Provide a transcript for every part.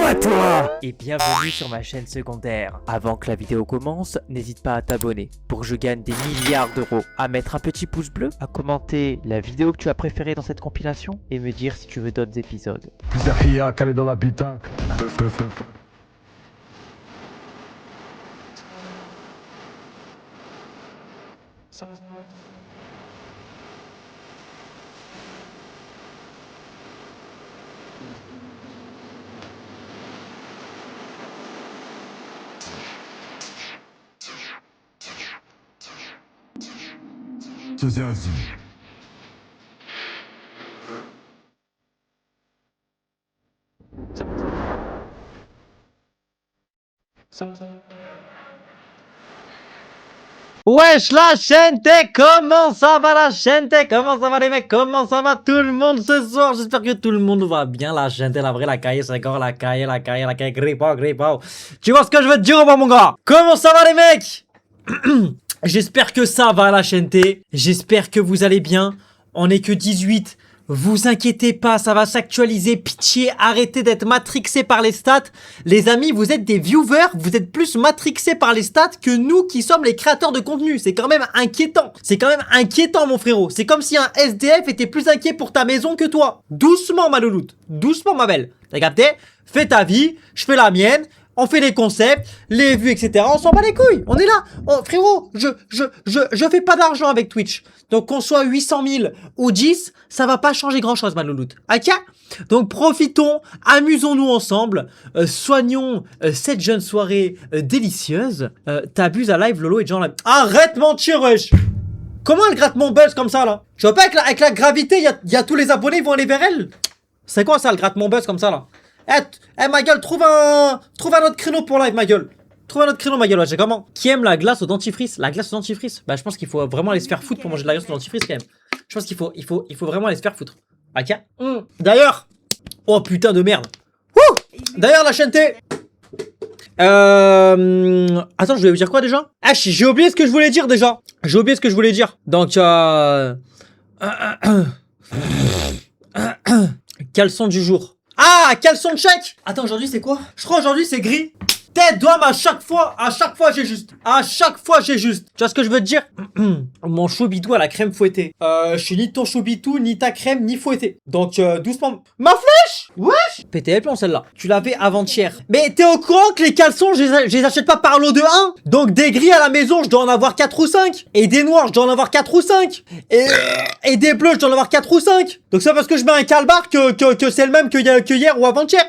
pas toi! Et bienvenue sur ma chaîne secondaire. Avant que la vidéo commence, n'hésite pas à t'abonner pour que je gagne des milliards d'euros, à mettre un petit pouce bleu, à commenter la vidéo que tu as préférée dans cette compilation et me dire si tu veux d'autres épisodes. Pizzeria calé dans la bitacle. Wesh la chaîne comment ça va la chaîne comment ça va les mecs, comment ça va tout le monde ce soir, j'espère que tout le monde va bien, la chaîne la vraie, la caille, c'est encore la caille, grippao, tu vois ce que je veux te dire ou pas mon gars? Comment ça va les mecs? J'espère que ça va la chaîne j'espère que vous allez bien, on est que 18. Vous inquiétez pas, ça va s'actualiser, pitié, arrêtez d'être matrixés par les stats. Les amis, vous êtes des viewers, vous êtes plus matrixés par les stats que nous qui sommes les créateurs de contenu. C'est quand même inquiétant. C'est quand même inquiétant mon frérot. C'est comme si un SDF était plus inquiet pour ta maison que toi. Doucement ma louloute, doucement ma belle. T'as capté? Fais ta vie, je fais la mienne. On fait les concepts, les vues, etc. On s'en bat les couilles. On est là. Oh, frérot, je fais pas d'argent avec Twitch. Donc qu'on soit 800 000 ou 10, ça va pas changer grand chose, ma louloute. Ok? Donc profitons, amusons-nous ensemble, soignons cette jeune soirée délicieuse. T'abuses à live, Lolo et Jean live. Arrête mentir, wesh! Comment elle gratte mon buzz comme ça, là? Je vois pas avec la gravité, y a tous les abonnés, ils vont aller vers elle. C'est quoi ça, elle gratte mon buzz comme ça, là? Ma gueule, trouve un autre créneau pour live, ma gueule. Trouve un autre créneau, ma gueule, ouais, c'est comment? Qui aime la glace au dentifrice? La glace au dentifrice? Bah, je pense qu'il faut vraiment aller se faire foutre pour manger de la glace au dentifrice, quand même. Je pense qu'il faut vraiment aller se faire foutre. Ok? D'ailleurs, oh putain de merde. Wouh! D'ailleurs, la chaîne T. Attends, je voulais vous dire quoi déjà? Ah, j'ai oublié ce que je voulais dire déjà. J'ai oublié ce que je voulais dire. Donc, caleçon du jour. Ah, caleçon de chèque. Attends, aujourd'hui c'est quoi? Je crois aujourd'hui c'est gris. Tête d'homme à chaque fois j'ai juste. À chaque fois j'ai juste. Tu vois ce que je veux te dire? Mon choubidou à la crème fouettée. Je suis ni ton choubidou, ni ta crème, ni fouetté. Donc doucement. Ma flèche? Wesh! Pété les plombs celle-là. Tu l'avais avant-hier. Mais t'es au courant que les caleçons, je les achète pas par lot de 1? Donc des gris à la maison, je dois en avoir 4 ou 5. Et des noirs, je dois en avoir 4 ou 5. Et des bleus, je dois en avoir 4 ou 5. Donc c'est parce que je mets un calbar que c'est le même que hier ou avant-hier.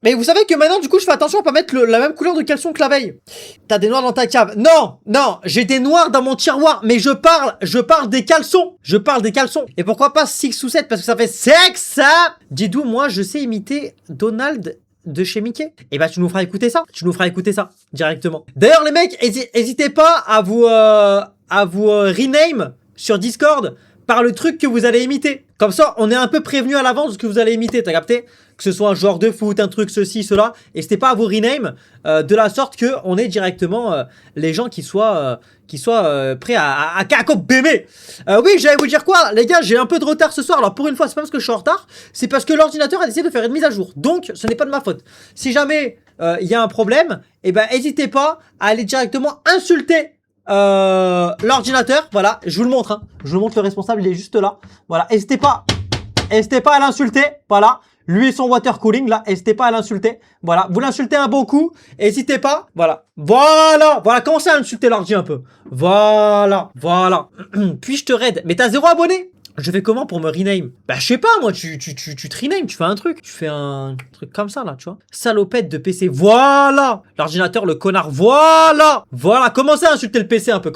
Mais vous savez que maintenant, du coup, je fais attention à pas mettre la même couleur de caleçon que la veille. T'as des noirs dans ta cave. Non, j'ai des noirs dans mon tiroir. Mais je parle des caleçons. Je parle des caleçons. Et pourquoi pas 6 ou 7? Parce que ça fait sexe, ça. Dis-donc, moi, je sais imiter Donald de chez Mickey. Et bah, tu nous feras écouter ça. Tu nous feras écouter ça, directement. D'ailleurs, les mecs, hésitez pas à vous rename sur Discord par le truc que vous allez imiter. Comme ça, on est un peu prévenu à l'avance de ce que vous allez imiter, t'as capté? Que ce soit un joueur de foot, un truc, ceci, cela. N'hésitez pas à vous rename de la sorte que on ait directement les gens qui soient prêts à bébé. Oui, j'allais vous dire quoi? Les gars, j'ai un peu de retard ce soir. Alors pour une fois, c'est pas parce que je suis en retard, c'est parce que l'ordinateur a décidé de faire une mise à jour. Donc, ce n'est pas de ma faute. Si jamais il y a un problème, eh ben, n'hésitez pas à aller directement insulter l'ordinateur, voilà, je vous le montre, hein. Je vous montre le responsable, il est juste là. Voilà, n'hésitez pas à l'insulter, voilà. Lui et son water cooling, là, n'hésitez pas à l'insulter. Voilà, vous l'insultez un bon coup, n'hésitez pas. Voilà, commencez à insulter l'ordi un peu. Voilà. Puis je te raid. Mais t'as 0 abonné? Je fais comment pour me rename? Bah je sais pas moi, tu te rename, tu fais un truc. Tu fais un truc comme ça là, tu vois. Salopette de PC, voilà. L'ordinateur, le connard, voilà. Commencez à insulter le PC un peu,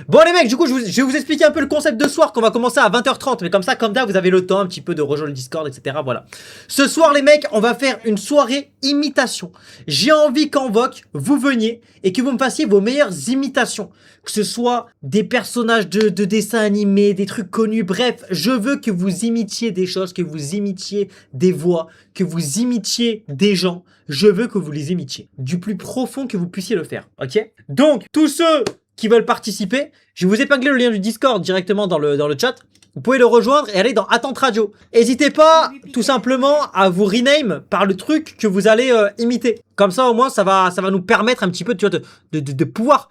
Bon les mecs, du coup je vais vous expliquer un peu le concept de soir qu'on va commencer à 20h30. Mais comme ça, comme d'hab, vous avez le temps un petit peu de rejoindre le Discord, etc. Voilà. Ce soir les mecs, on va faire une soirée imitation. J'ai envie qu'en VOC, vous veniez et que vous me fassiez vos meilleures imitations. Que ce soit des personnages de dessins animés, des trucs connus, bref, je veux que vous imitiez des choses, que vous imitiez des voix, que vous imitiez des gens. Je veux que vous les imitiez du plus profond que vous puissiez le faire, ok? Donc, tous ceux qui veulent participer, je vais vous épingler le lien du Discord directement dans le chat. vous pouvez le rejoindre et aller dans Attente Radio. N'hésitez pas tout simplement à vous rename par le truc que vous allez imiter. Comme ça au moins ça va nous permettre un petit peu, tu vois, de pouvoir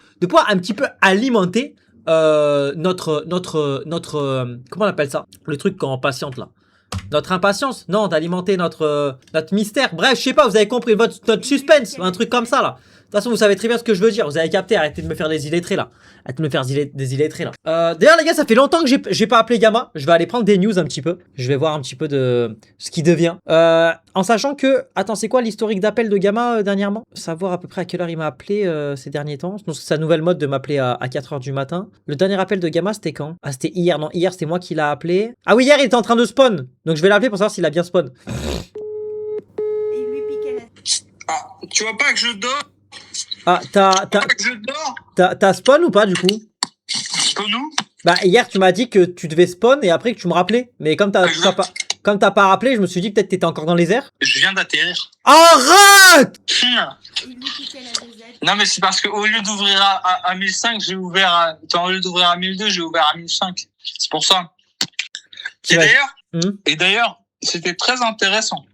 un petit peu alimenter notre comment on appelle ça? Le truc quand on patiente là. Notre impatience, non, d'alimenter notre mystère. Bref, je sais pas, vous avez compris notre suspense, un truc comme ça là. De toute façon, vous savez très bien ce que je veux dire. Vous avez capté. Arrêtez de me faire des illettrés là. Arrêtez de me faire des illettrés là. D'ailleurs, les gars, ça fait longtemps que j'ai pas appelé Gamma. Je vais aller prendre des news un petit peu. Je vais voir un petit peu de ce qui devient. En sachant que, attends, c'est quoi l'historique d'appel de Gamma dernièrement? Savoir à peu près à quelle heure il m'a appelé ces derniers temps. Donc, c'est sa nouvelle mode de m'appeler à 4h du matin. Le dernier appel de Gamma, c'était quand? Ah, c'était hier. Non, hier, c'était moi qui l'a appelé. Ah oui, hier, il était en train de spawn. Donc, je vais l'appeler pour savoir s'il a bien spawn. Ah, tu vois pas que je dors? Ah, Je dors? t'as spawn ou pas du coup? Comme nous? Bah hier tu m'as dit que tu devais spawn et après que tu me rappelais. Mais comme t'as pas rappelé, je me suis dit peut-être que t'étais encore dans les airs. Je viens d'atterrir. Arrête! Non mais c'est parce que au lieu d'ouvrir à 1005, j'ai ouvert à... Enfin, au lieu d'ouvrir à 1002, j'ai ouvert à 1005. C'est pour ça. Et d'ailleurs, c'était très intéressant.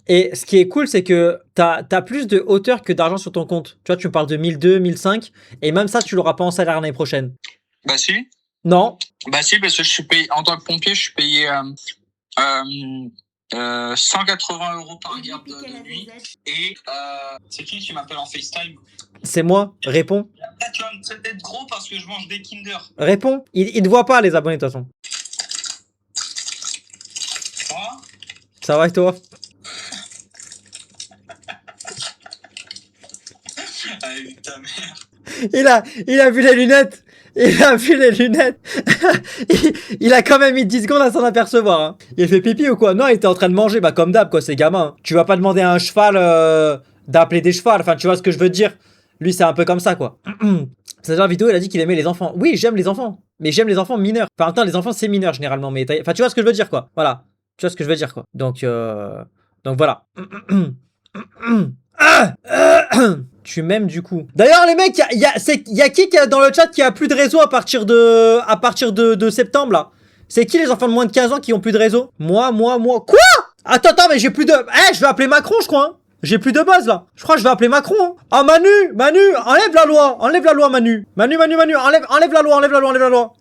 Et ce qui est cool, c'est que t'as plus de hauteur que d'argent sur ton compte. Tu vois, tu me parles de 1002, 1005, et même ça, tu l'auras pas en salaire l'année prochaine. Bah si. Non. Bah si, parce que je suis payé, en tant que pompier, je suis payé 180 € par garde de nuit. Et c'est qui m'appelle en FaceTime? C'est moi, réponds. Là, tu vas me traiter de gros parce que je mange des Kinder. Réponds. Ils te voient pas, les abonnés, de toute façon. Quoi? Ça va et toi? Avec ta mère. Il a vu les lunettes. Il a vu les lunettes. il a quand même mis 10 secondes à s'en apercevoir. Hein. Il fait pipi ou quoi? Non, il était en train de manger. Bah, comme d'hab, quoi, c'est gamin. Tu vas pas demander à un cheval d'appeler des chevals. Enfin, tu vois ce que je veux te dire. Lui, c'est un peu comme ça, quoi. Cette genre vidéo, il a dit qu'il aimait les enfants. Oui, j'aime les enfants. Mais j'aime les enfants mineurs. Enfin, attends, les enfants, c'est mineur généralement. Mais enfin, tu vois ce que je veux dire, quoi. Voilà. Tu vois ce que je veux dire, quoi. Donc voilà. Tu m'aimes du coup. D'ailleurs les mecs, il y a qui dans le chat qui a plus de réseau à partir de septembre là? C'est qui les enfants de moins de 15 ans qui ont plus de réseau? Moi. Quoi? Attends, mais j'ai plus de... je vais appeler Macron je crois. Hein. J'ai plus de buzz là. Je crois que je vais appeler Macron. Hein. Ah Manu, enlève la loi Manu. Manu, enlève la loi.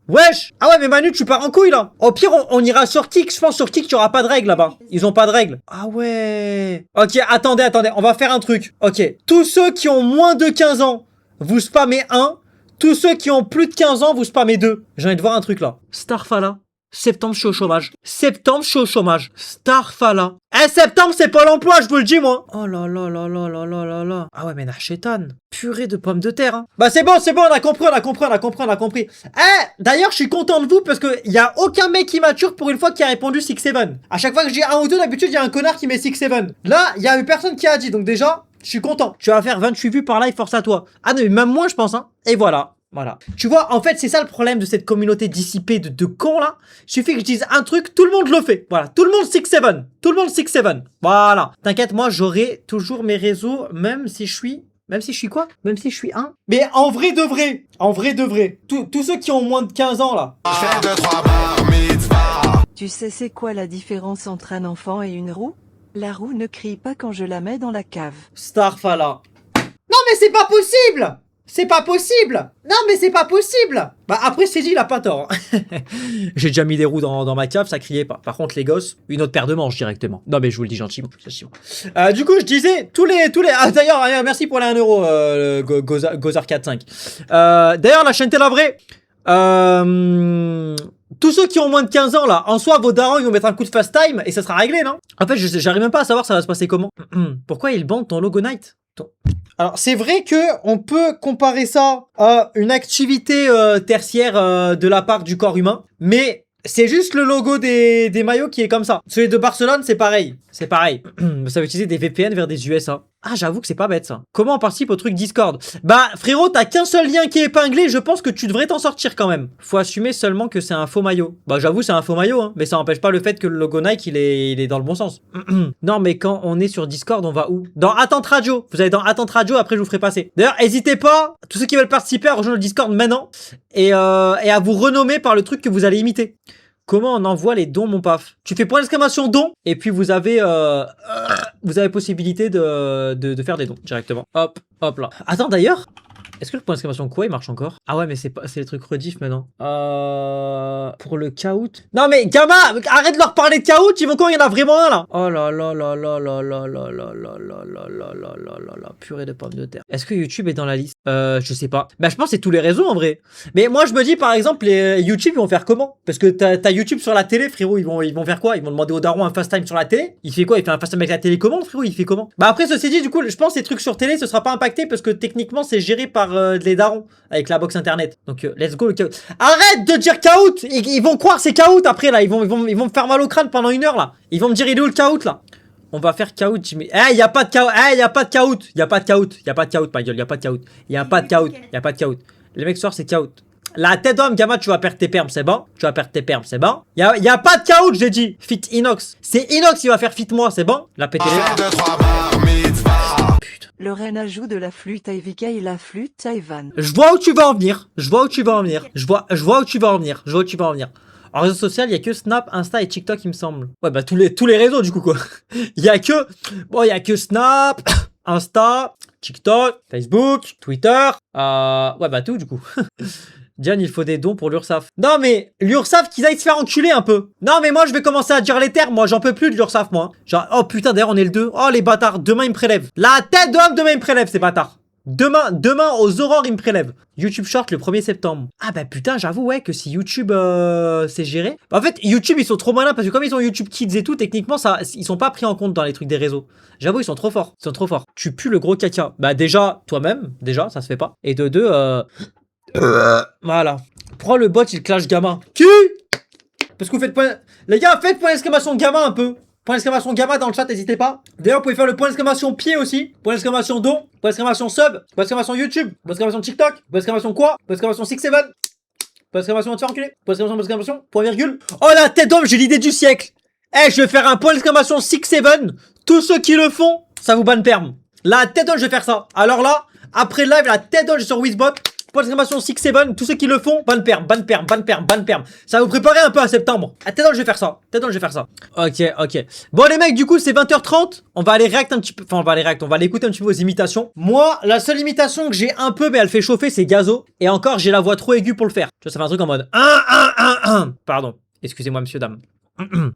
Wesh! Ah ouais, mais Manu, tu pars en couille là! Au pire, on ira sur Kik. Je pense sur Kik, tu auras pas de règles là-bas. Ils ont pas de règles. Ah ouais. Ok, attendez. On va faire un truc. Ok. Tous ceux qui ont moins de 15 ans, vous spammez 1. Tous ceux qui ont plus de 15 ans, vous spammez 2. J'ai envie de voir un truc là. Starfala. Septembre, je suis au chômage. Starfala. Septembre, c'est pas l'emploi, je vous le dis, moi. Oh là là. Ah ouais, mais Nachétan. Purée de pommes de terre, hein. Bah, c'est bon, on a compris. D'ailleurs, je suis content de vous parce que y a aucun mec immature pour une fois qui a répondu 6-7. À chaque fois que je dis 1 ou 2, d'habitude, il y a un connard qui met 6-7. Là, il y a eu personne qui a dit, donc déjà, je suis content. Tu vas faire 28 vues par live, force à toi. Ah non, mais même moi, je pense, hein. Et voilà. Tu vois, en fait, c'est ça le problème de cette communauté dissipée de cons là. Il suffit que je dise un truc, tout le monde le fait. Voilà, tout le monde 6-7. Voilà. T'inquiète, moi, j'aurai toujours mes réseaux, même si je suis quoi? Même si je suis 1. Mais en vrai de vrai. Tous ceux qui ont moins de 15 ans là. Tu sais c'est quoi la différence entre un enfant et une roue? La roue ne crie pas quand je la mets dans la cave. Starfala. Non mais c'est pas possible! Non mais c'est pas possible. Bah après c'est dit, il a pas tort. J'ai déjà mis des roues dans ma cave, ça criait pas. Par contre les gosses, une autre paire de manches directement. Non mais je vous le dis gentiment. Du coup je disais tous les... Ah d'ailleurs merci pour les 1 €, Gozar 45. D'ailleurs la chaîne la vraie. Tous ceux qui ont moins de 15 ans là, en soi vos darons ils vont mettre un coup de fast time et ça sera réglé, non? En fait j'arrive même pas à savoir ça va se passer comment. Pourquoi il bande ton logo Night? Alors c'est vrai que on peut comparer ça à une activité tertiaire de la part du corps humain, mais c'est juste le logo des maillots qui est comme ça. Celui de Barcelone c'est pareil. Ça va utiliser des VPN vers des USA. Ah, j'avoue que c'est pas bête ça. Comment on participe au truc Discord? Bah, frérot, t'as qu'un seul lien qui est épinglé, je pense que tu devrais t'en sortir quand même. Faut assumer seulement que c'est un faux maillot. Bah, j'avoue, c'est un faux maillot, hein. Mais ça n'empêche pas le fait que le logo Nike, il est dans le bon sens. Non, mais quand on est sur Discord, on va où? Dans Attente Radio. Vous allez dans Attente Radio, après je vous ferai passer. D'ailleurs, n'hésitez pas, tous ceux qui veulent participer, à rejoindre le Discord maintenant. Et à vous renommer par le truc que vous allez imiter. Comment on envoie les dons, mon paf? Tu fais point d'exclamation don, et puis vous avez possibilité de faire des dons directement. Hop, hop là. Attends, d'ailleurs, est-ce que le point d'exclamation quoi il marche encore? Ah ouais, mais c'est les trucs rediff maintenant. Pour le caout. Non mais Gamma, arrête de leur parler de caout, ils vont quand il y en a vraiment un là. Oh là là là là là là là là là là là là là là là là, purée de pommes de terre. Est-ce que YouTube est dans la liste? Je sais pas. Bah je pense que c'est tous les réseaux en vrai. Mais moi je me dis par exemple les YouTube ils vont faire comment? Parce que t'as YouTube sur la télé frérot, ils vont faire quoi? Ils vont demander au daron un fast time sur la télé. Il fait quoi? Il fait un fast time avec la télécommande frérot, il fait comment? Bah après ceci dit du coup je pense que les trucs sur télé ce sera pas impacté parce que techniquement c'est géré par les darons avec la box internet. Donc let's go le caout. Arrête de dire caout. Ils vont croire c'est caout après là, ils vont me faire mal au crâne pendant 1 heure là. Ils vont me dire il est où le caout là? On va faire caout, Jimmy. Eh, y a pas de caout. Eh, y a pas de caout. Y a pas de caout. Y a pas de caout, ma gueule. Y a pas de caout. Y a pas de caout. Y a pas de caout. Les mecs soir c'est caout. La tête d'homme, Gamma, tu vas perdre tes permes, c'est bon? Tu vas perdre tes permes, c'est bon? Y a pas de caout, j'ai dit. Fit Inox. C'est Inox qui va faire fit moi, c'est bon? La pété les... Lorraine ajoute de la flûte à Evika et la flûte à Evan. Je vois où tu vas en venir. Je vois où tu vas en venir. Je vois où tu vas en venir. Je vois où tu vas en venir. En réseau social, il y a que Snap, Insta et TikTok, il me semble. Ouais, bah tous les réseaux du coup quoi. Il y a que Snap, Insta, TikTok, Facebook, Twitter. Ouais, bah tout du coup. Diane, il faut des dons pour l'URSSAF. Non mais, l'URSSAF qu'ils aillent se faire enculer un peu. Non mais moi je vais commencer à dire les termes, moi j'en peux plus de l'URSSAF moi. Genre, oh putain d'ailleurs on est le 2. Oh les bâtards, demain ils me prélèvent. La tête d'homme demain ils me prélèvent ces bâtards. Demain aux aurores ils me prélèvent. YouTube Short le 1er septembre. Ah bah putain j'avoue ouais que si YouTube c'est géré. En fait YouTube ils sont trop malins parce que comme ils ont YouTube Kids et tout, techniquement ça, ils sont pas pris en compte dans les trucs des réseaux. J'avoue ils sont trop forts. Ils sont trop forts. Tu pues le gros caca. Bah déjà toi-même, déjà ça se fait pas. Et de deux voilà. Prends le bot, il clash Gamma. Qui? Parce que vous faites point... Les gars, faites point d'exclamation Gamma un peu. Point d'exclamation Gamma dans le chat, n'hésitez pas. D'ailleurs, vous pouvez faire le point d'exclamation pied aussi. Point d'exclamation don. Point d'exclamation sub. Point d'exclamation YouTube. Point d'exclamation TikTok. Point d'exclamation quoi? Point d'exclamation 6-7. Point d'exclamation de faire enculer. Point d'exclamation. Point virgule. Oh la tête d'homme, j'ai l'idée du siècle. Eh, je vais faire un point d'exclamation 6-7. Tous ceux qui le font, ça vous banne perm. La tête d'homme, je vais faire ça. Alors là, après le live, la tête d'homme sur Wizbot. Point d'exclamation 6-7, tous ceux qui le font, ban perm. Ça va vous préparer un peu à septembre. Ah, je vais faire ça. Ok. Bon les mecs, du coup c'est 20h30. On va aller react un petit peu. Enfin on va aller écouter un petit peu vos imitations. Moi, la seule imitation que j'ai un peu, mais elle fait chauffer, c'est Gazo. Et encore, j'ai la voix trop aiguë pour le faire. Tu vois, ça fait un truc en mode Pardon. Excusez-moi, monsieur, dame.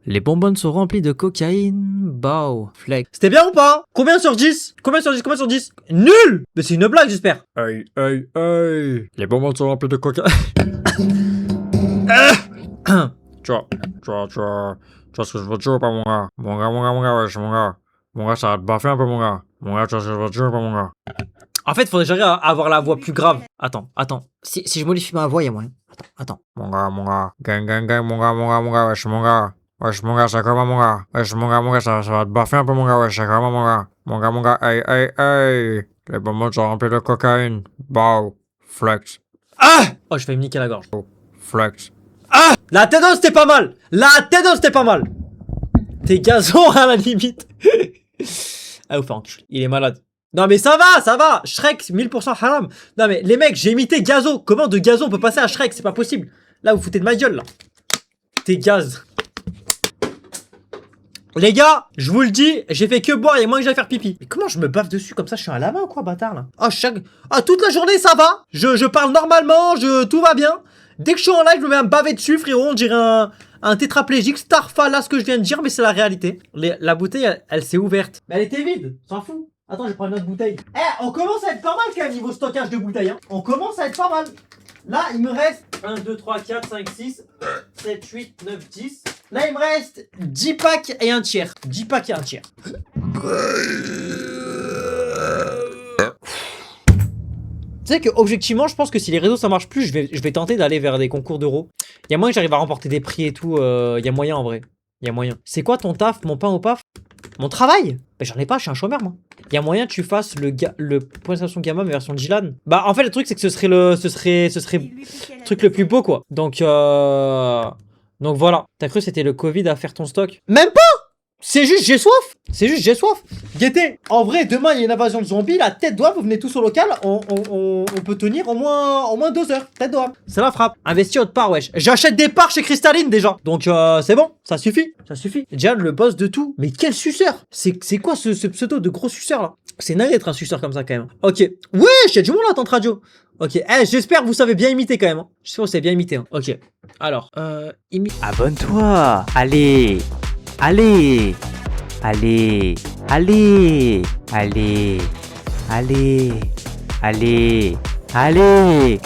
Les bonbonnes sont remplies de cocaïne. Bow. Flex. C'était bien ou pas? Combien sur 10? Combien sur 10? Nul! Mais c'est une blague, j'espère. Aïe. Les bonbons sont remplis de coca. Tu vois ce que je veux dire ou pas, mon gars? Mon gars, ça va te baffer un peu, mon gars. Mon gars, tu vois ce que je veux dire ou pas, mon gars? En fait, faudrait gérer à avoir la voix plus grave. Attends. Si je modifie ma voix, il y a moyen. Attends. Mon gars. Gang, mon gars, wesh, mon gars. Wesh, mon gars, c'est comment, mon gars? Wesh, mon gars, ça va te baffer un peu, mon gars, wesh, c'est comment, mon gars? Mon gars, hey. Les bonbons sont remplis de cocaïne. Bow. Flex. Ah! Oh, je vais me niquer la gorge. Flex. Ah! La tête d'homme, c'était pas mal. T'es gazon à la limite. Ah, vous fait enculer. Il est malade. Non mais ça va. Shrek, 1000% haram. Non mais les mecs, j'ai imité Gazo. Comment de Gazo on peut passer à Shrek? C'est pas possible. Là, vous foutez de ma gueule, là. T'es gaz. Les gars, je vous le dis, j'ai fait que boire et moins que j'allais faire pipi. Mais comment je me baffe dessus comme ça? Je suis un lama ou quoi, bâtard, là? Toute la journée, ça va. Je parle normalement, tout va bien. Dès que je suis en live, je me mets à me baver dessus, frérot. On dirait un tétraplégique. Starfa, là, ce que je viens de dire, mais c'est la réalité. La bouteille, elle s'est ouverte. Mais elle était vide, s'en fout. Attends, je vais prendre une autre bouteille. Eh, on commence à être pas mal quand même niveau stockage de bouteilles. Hein. On commence à être pas mal. Là, il me reste 1, 2, 3, 4, 5, 6, 7, 8, 9, 10. Là, il me reste 10 packs et un tiers. 10 packs et un tiers. Tu sais que objectivement, je pense que si les réseaux ça marche plus, je vais tenter d'aller vers des concours d'euros. Il y a moyen que j'arrive à remporter des prix et tout. Il y a moyen en vrai. Il y a moyen. C'est quoi ton taf, mon pain au paf? Mon travail? Ben j'en ai pas, je suis un chômeur moi. Il y a moyen que tu fasses le point d'exclamation gamma mais version Dylan. Bah en fait le truc c'est que ce serait le truc le plus beau quoi. Donc voilà. T'as cru que c'était le Covid à faire ton stock? Même pas! C'est juste j'ai soif. C'est juste j'ai soif. Guettez. En vrai demain il y a une invasion de zombies. La tête d'oie vous venez tous au local. On peut tenir au moins 2 heures. Tête d'oie. C'est la frappe. Investir autre part wesh. J'achète des parts chez Cristalline déjà. Donc c'est bon. Ça suffit. Ça suffit. Diane le boss de tout. Mais quel suceur. C'est quoi ce pseudo de gros suceur là? C'est naze d'être un suceur comme ça quand même. Ok. Wesh y'a du monde là Tante Radio. Ok, j'espère que vous savez bien imiter quand même. Hein. J'espère que vous savez bien imiter. Hein. Ok. Alors, Abonne-toi. Allez. Allez. Allez. Allez. Allez. Allez. Allez. Allez.